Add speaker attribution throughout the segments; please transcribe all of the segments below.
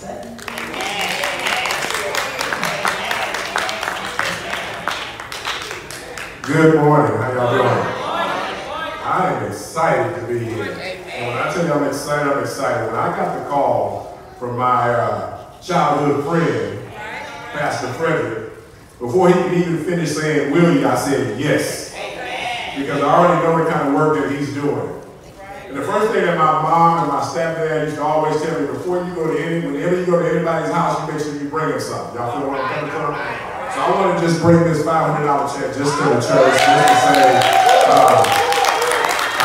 Speaker 1: Sutton.
Speaker 2: Good morning. How y'all doing? I am excited to be here. And when I tell you I'm excited, I'm excited. When I got the call from my childhood friend, Pastor Frederick, before he could even finish saying, will you, I said yes. Because I already know the kind of work that he's doing. And the first thing that my mom and my stepdad used to always tell me, before you go to whenever you go to anybody's house, you make sure you bring them something. Y'all feel where I'm coming from? So I want to just bring this $500 check just to the church, just to say,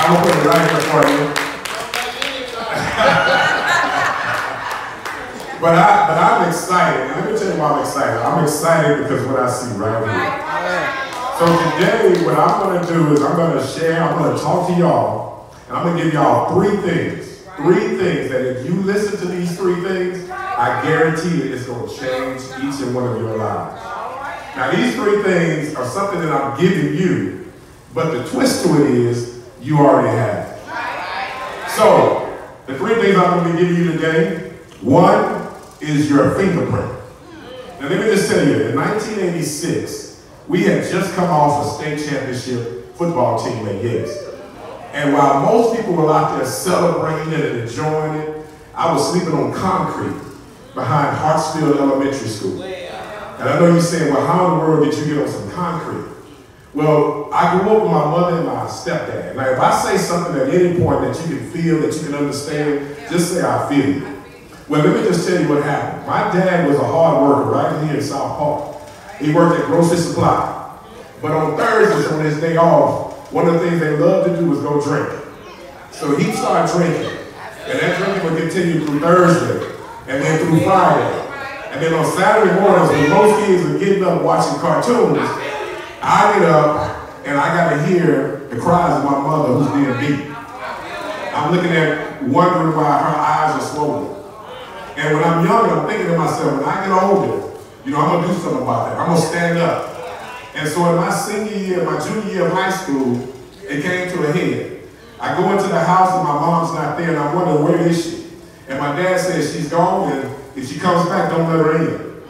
Speaker 2: I'm going to put it right here for you. but I'm excited. And let me tell you why I'm excited. I'm excited because of what I see right here. So today, what I'm going to do is I'm going to share, I'm going to talk to y'all, and I'm going to give y'all three things that if you listen to these three things, I guarantee you it's going to change each and one of your lives. Now, these three things are something that I'm giving you, but the twist to it is you already have it. So, the three things I'm going to be giving you today, one is your fingerprint. Now, let me just tell you, in 1986, we had just come off a state championship football team at Yates. And while most people were out there celebrating it and enjoying it, I was sleeping on concrete behind Hartsfield Elementary School. And I know you're saying, well, how in the world did you get on some concrete? Well, I grew up with my mother and my stepdad. Now, if I say something at any point that you can feel, that you can understand, just say I feel you. Well, let me just tell you what happened. My dad was a hard worker right here in South Park. He worked at Grocery Supply. But on Thursdays, on his day off, one of the things they loved to do was go drink. So he started drinking. And that drinking would continue through Thursday, and then through Friday. And then on Saturday mornings, when most kids are getting up watching cartoons, I get up and I got to hear the cries of my mother who's being beat. I'm looking at, wondering why her eyes are swollen. And when I'm young, I'm thinking to myself, when I get older, you know, I'm going to do something about that. I'm going to stand up. And so in my senior year, my junior year of high school, it came to a head. I go into the house and my mom's not there, and I'm wondering, where is she? And my dad says she's gone, and if she comes back, don't let her in.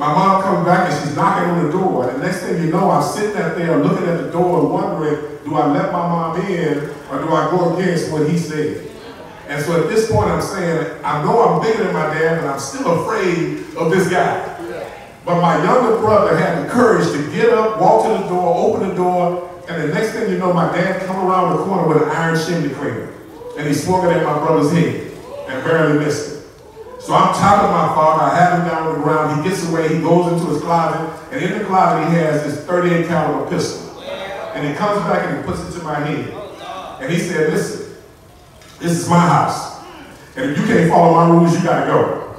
Speaker 2: My mom comes back and she's knocking on the door. And the next thing you know, I'm sitting out there looking at the door wondering, do I let my mom in or do I go against what he said? And so at this point, I'm saying, I know I'm bigger than my dad, but I'm still afraid of this guy. But my younger brother had the courage to get up, walk to the door, open the door, and the next thing you know, my dad come around the corner with an iron chimney cleaner. And he swung it at my brother's head and barely missed it. So I'm tapping my father, I have him down on the ground, he gets away, he goes into his closet, and in the closet he has this 38 caliber pistol. And he comes back and he puts it to my head. And he said, listen, this is my house. And if you can't follow my rules, you gotta go.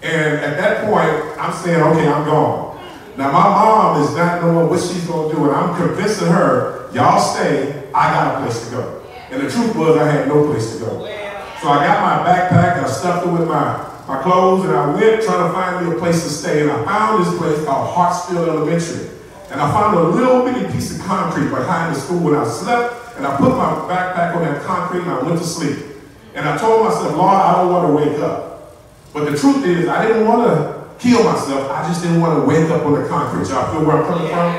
Speaker 2: And at that point, I'm saying, okay, I'm gone. Now my mom is not knowing what she's gonna do, and I'm convincing her, y'all stay, I got a place to go. And the truth was, I had no place to go. So I got my backpack, and I stuffed it with my clothes, and I went trying to find me a place to stay, and I found this place called Hartsfield Elementary. And I found a little bitty piece of concrete behind the school, and I slept, and I put my backpack on that concrete, and I went to sleep. And I told myself, Lord, I don't want to wake up. But the truth is, I didn't want to kill myself, I just didn't want to wake up on the concrete. Y'all feel where I'm coming from?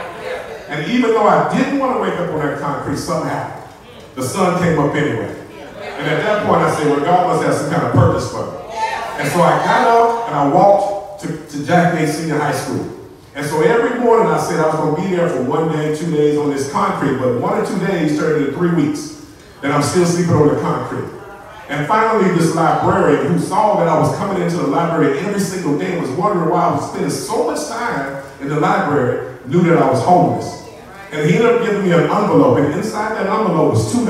Speaker 2: And even though I didn't want to wake up on that concrete, something happened. The sun came up anyway. And at that point, I said, well, God must have some kind of purpose for me. And so I got up and I walked to Jack Day Senior High School. And so every morning I said I was going to be there for 1 day, 2 days on this concrete, but 1 or 2 days turned into 3 weeks. And I'm still sleeping on the concrete. And finally, this librarian who saw that I was coming into the library every single day and was wondering why I was spending so much time in the library, knew that I was homeless. And he ended up giving me an envelope, and inside that envelope was $2.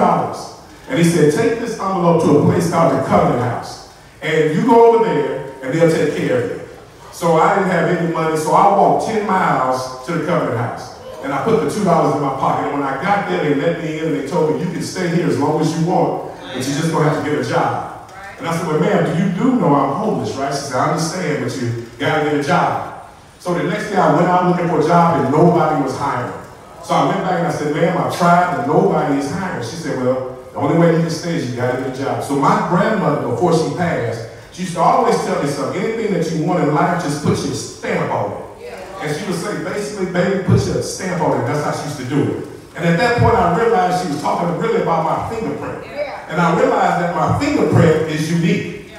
Speaker 2: And he said, take this envelope to a place called the Covenant House. And you go over there, and they'll take care of you. So I didn't have any money, so I walked 10 miles to the Covenant House. And I put the $2 in my pocket. And when I got there, they let me in, and they told me, you can stay here as long as you want, but you're just going to have to get a job. And I said, well, ma'am, you know I'm homeless, right? She said, I understand, but you got to get a job. So the next day, I went out looking for a job, and nobody was hiring. So I went back and I said, ma'am, I've tried, and nobody is hiring. She said, well, the only way you can stay is you got to get a job. So my grandmother, before she passed, She used to always tell me something. Anything that you want in life, just put your stamp on it. And she would say, basically, baby, put your stamp on it. That's how she used to do it. And at that point, I realized she was talking really about my fingerprint. And I realized that my fingerprint is unique.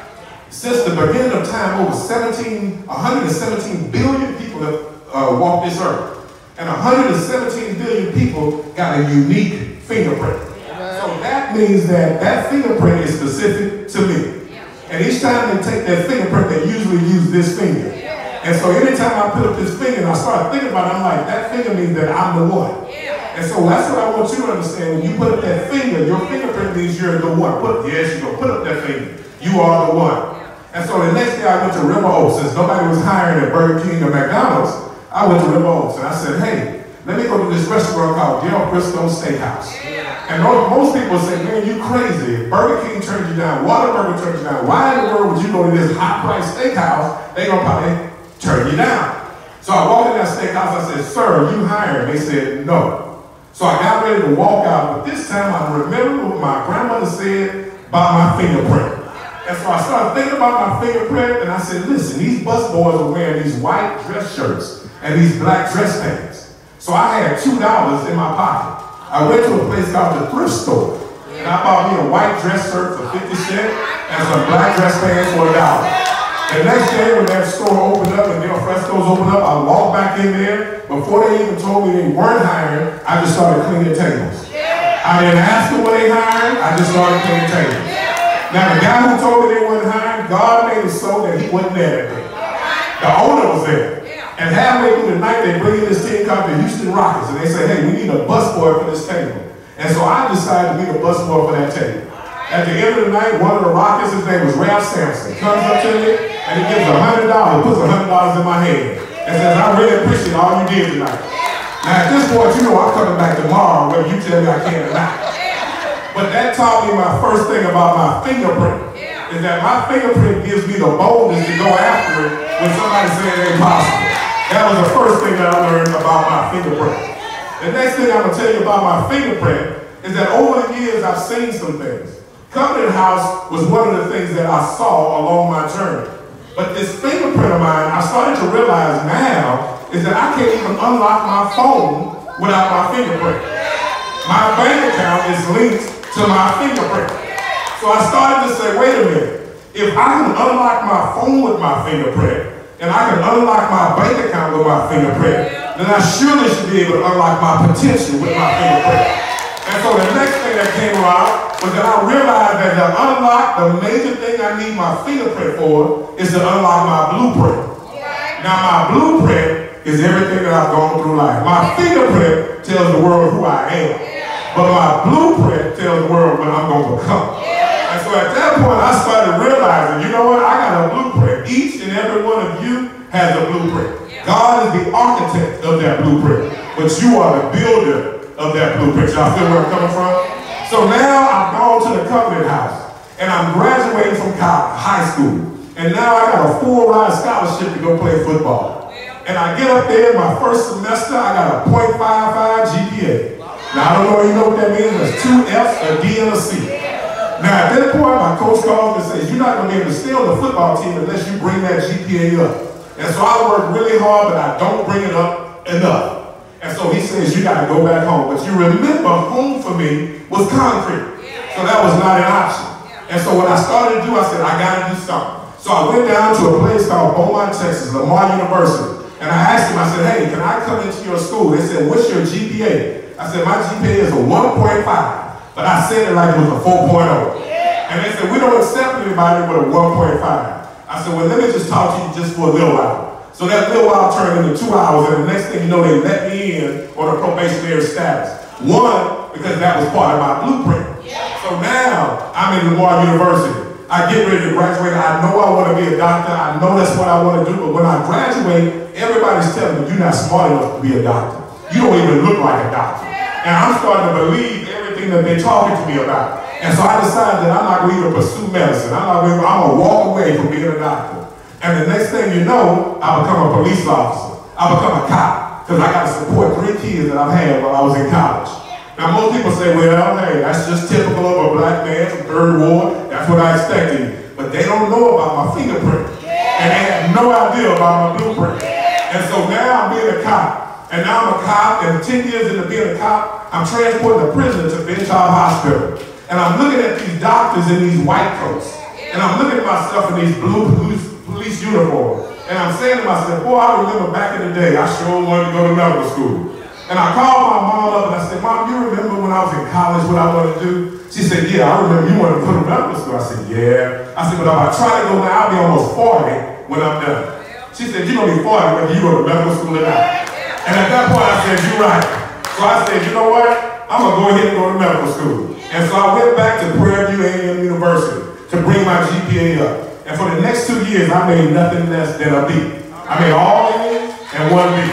Speaker 2: Since the beginning of time, over 117 billion people have walked this earth. And 117 billion people got a unique fingerprint. So that means that that fingerprint is specific to me. And each time they take that fingerprint, they usually use this finger. And so anytime I put up this finger and I start thinking about it, I'm like, that finger means that I'm the one. And so that's what I want you to understand. When you put up that finger, your fingerprint means you're the one. Yes, you go put up that finger. You are the one. And so the next day I went to River Oaks. Since nobody was hiring at Burger King or McDonald's, I went to River Oaks and I said, hey, let me go to this restaurant called Del Frisco Steakhouse. And most people say, man, you crazy. If Burger King turned you down, Whataburger turned you down, why in the world would you go to this high-priced steakhouse? They gonna probably turn you down. So I walked in that steakhouse, I said, sir, you hired? They said, no. So I got ready to walk out, but this time I remember what my grandmother said about my fingerprint. And so I started thinking about my fingerprint, and I said, listen, these busboys are wearing these white dress shirts and these black dress pants. So I had $2 in my pocket. I went to a place called the thrift store, and I bought me a white dress shirt for 50 cents and some black dress pants for $1. The next day when that store opened up and Del Frisco's opened up, I walked back in there. Before they even told me they weren't hiring, I just started cleaning tables. I didn't ask them when they hired, I just started cleaning tables. Now the guy who told me they weren't hiring, God made it so that he wasn't there that day. The owner was there. And halfway through the night, they bring in this team called the Houston Rockets, and they say, hey, we need a busboy for this table. And so I decided to be the busboy for that table. At the end of the night, one of the Rockets, his name was Ralph Sampson, comes up to me, and he gives $100, puts $100 in my hand, and says, I really appreciate all you did tonight. Now at this point, you know I'm coming back tomorrow, whether you tell me I can or not. But that taught me my first thing about my fingerprint, is that my fingerprint gives me the boldness to go after it when somebody says it ain't possible. That was the first thing that I learned about my fingerprint. The next thing I'm going to tell you about my fingerprint is that over the years I've seen some things. Covenant House was one of the things that I saw along my journey. But this fingerprint of mine, I started to realize now, is that I can't even unlock my phone without my fingerprint. My bank account is linked to my fingerprint. So I started to say, wait a minute, if I can unlock my phone with my fingerprint, and I can unlock my bank account with my fingerprint, then I surely should be able to unlock my potential with my fingerprint. And so the next thing that came around was that I realized that to unlock the major thing I need my fingerprint for is to unlock my blueprint. Now my blueprint is everything that I've gone through life. My fingerprint tells the world who I am. But my blueprint tells the world what I'm going to become. And so at that point I started realizing, you know what, I got a blueprint. Each and every one of you has a blueprint. God is the architect of that blueprint, but you are the builder of that blueprint. Y'all feel where I'm coming from? So now I've gone to the Covenant House, and I'm graduating from high school, and now I got a full-ride scholarship to go play football. And I get up there in my first semester, I got a .55 GPA. Now I don't know if you know what that means. There's 2 F's, a D, and a C. Now at that point, my coach calls me and says, you're not going to be able to stay on the football team unless you bring that GPA up. And so I work really hard, but I don't bring it up enough. And so he says, you got to go back home. But you remember, home for me was concrete. So that was not an option. And so what I started to do, I said, I got to do something. So I went down to a place called Beaumont, Texas, Lamar University. And I asked him, I said, hey, can I come into your school? They said, what's your GPA? I said, my GPA is a 1.5. But I said it like it was a 4.0. And they said, we don't accept anybody with a 1.5. I said, well, let me just talk to you just for a little while. So that little while turned into 2 hours, and the next thing you know, they let me in on a probationary status. One, because that was part of my blueprint. So now, I'm in Lamar University. I get ready to graduate. I know I want to be a doctor. I know that's what I want to do. But when I graduate, everybody's telling me, you're not smart enough to be a doctor. You don't even look like a doctor. And I'm starting to believe everything that they're talking to me about. And so I decided that I'm not going to even pursue medicine. I'm going to walk away from being a doctor. And the next thing you know, I become a police officer. I become a cop. Because I got to support 3 kids that I've had while I was in college. Now most people say, well, hey, that's just typical of a black man from 3rd Ward. That's what I expected. But they don't know about my fingerprint. And they have no idea about my blueprint. And so now I'm being a cop. And now I'm a cop, and 10 years into being a cop, I'm transporting a prisoner to Bench Hospital. And I'm looking at these doctors in these white coats. And I'm looking at myself in these blue police uniforms. And I'm saying to myself, boy, I remember back in the day, I sure wanted to go to medical school. And I called my mom up and I said, Mom, you remember when I was in college what I wanted to do? She said, yeah, I remember you wanted to go to medical school. I said, yeah. I said, but if I try to go now, I'll be almost 40 when I'm done. She said, you're going to be 40 whether you go to medical school or not. And at that point I said, you're right. So I said, you know what? I'm going to go ahead and go to medical school. And so I went back to Prairie View A&M University to bring my GPA up. And for the next 2 years, I made nothing less than a B. I made all A's and 1 B.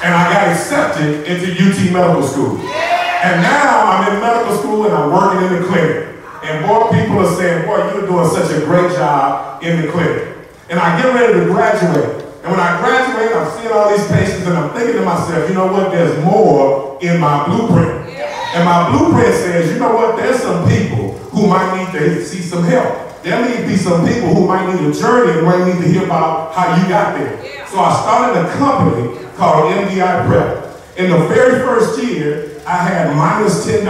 Speaker 2: And I got accepted into UT Medical School. And now I'm in medical school and I'm working in the clinic. And more people are saying, boy, you're doing such a great job in the clinic. And I get ready to graduate. And when I graduate, I'm seeing all these patients and I'm thinking to myself, you know what, there's more in my blueprint. And my blueprint says, you know what, there's some people who might need to see some help. There may be some people who might need a journey and might need to hear about how you got there. So I started a company called MDI Prep. In the very first year, I had minus $10.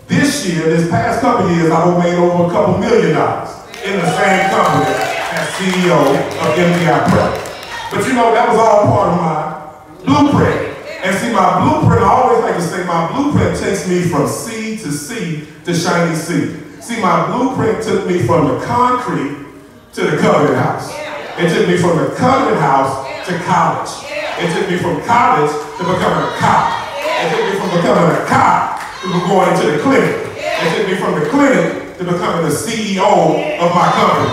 Speaker 2: This year, this past couple years, I've made over a couple $1 million in the same company as CEO of MDI Prep. But you know, that was all part of my blueprint. And see, my blueprint, I always like to say, my blueprint takes me from sea to shiny sea. See, my blueprint took me from the concrete to the covenant house. It took me from the covenant house to college. It took me from college to becoming a cop. It took me from becoming a cop to going into the clinic. It took me from the clinic to becoming the CEO of my company.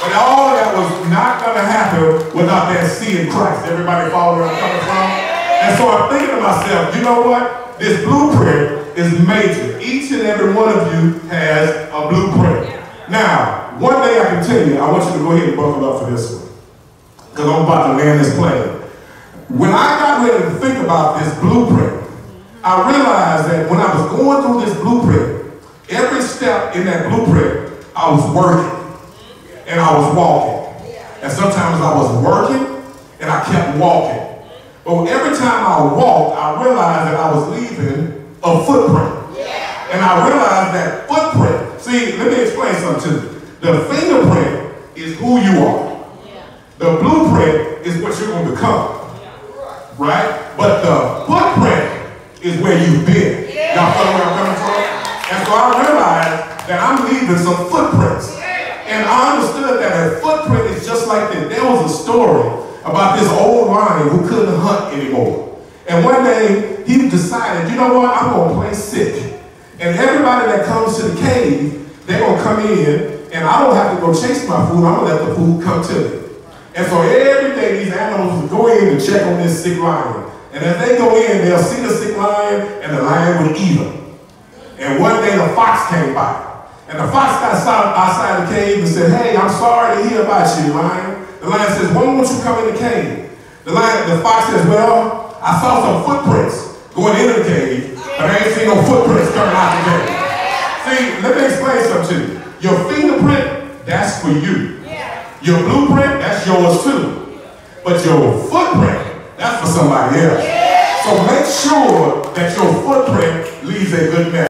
Speaker 2: But all of that was not going to happen without that C in Christ. Everybody follow where I'm coming from? And so I'm thinking to myself, you know what? This blueprint is major. Each and every one of you has a blueprint. Now, one thing I can tell you, I want you to go ahead and buckle up for this one, because I'm about to land this plane. When I got ready to think about this blueprint, I realized that when I was going through this blueprint, every step in that blueprint, I was working and I was walking. And sometimes I was working and I kept walking. But every time I walked, I realized that I was leaving a footprint. And I realized that footprint, see, let me explain something to you. The fingerprint is who you are. The blueprint is what you're going to become. Right? But the footprint is where you've been. Y'all follow where I'm coming from? And so I realized that I'm leaving some footprints. And I understood that a footprint is just like that. There was a story about this old lion who couldn't hunt anymore. And one day, he decided, you know what, I'm going to play sick. And everybody that comes to the cave, they're going to come in, and I don't have to go chase my food, I'm going to let the food come to me. And so every day, these animals would go in and check on this sick lion. And as they go in, they'll see the sick lion, and the lion would eat them. And one day, the fox came by. And the fox got outside the cave and said, hey, I'm sorry to hear about you, lion. The lion says, why won't you come in the cave? The fox says, well, I saw some footprints going into the cave, but I ain't seen no footprints coming out the cave. See, let me explain something to you. Your fingerprint, that's for you. Your blueprint, that's yours too. But your footprint, that's for somebody else. So make sure that your footprint leaves a good message.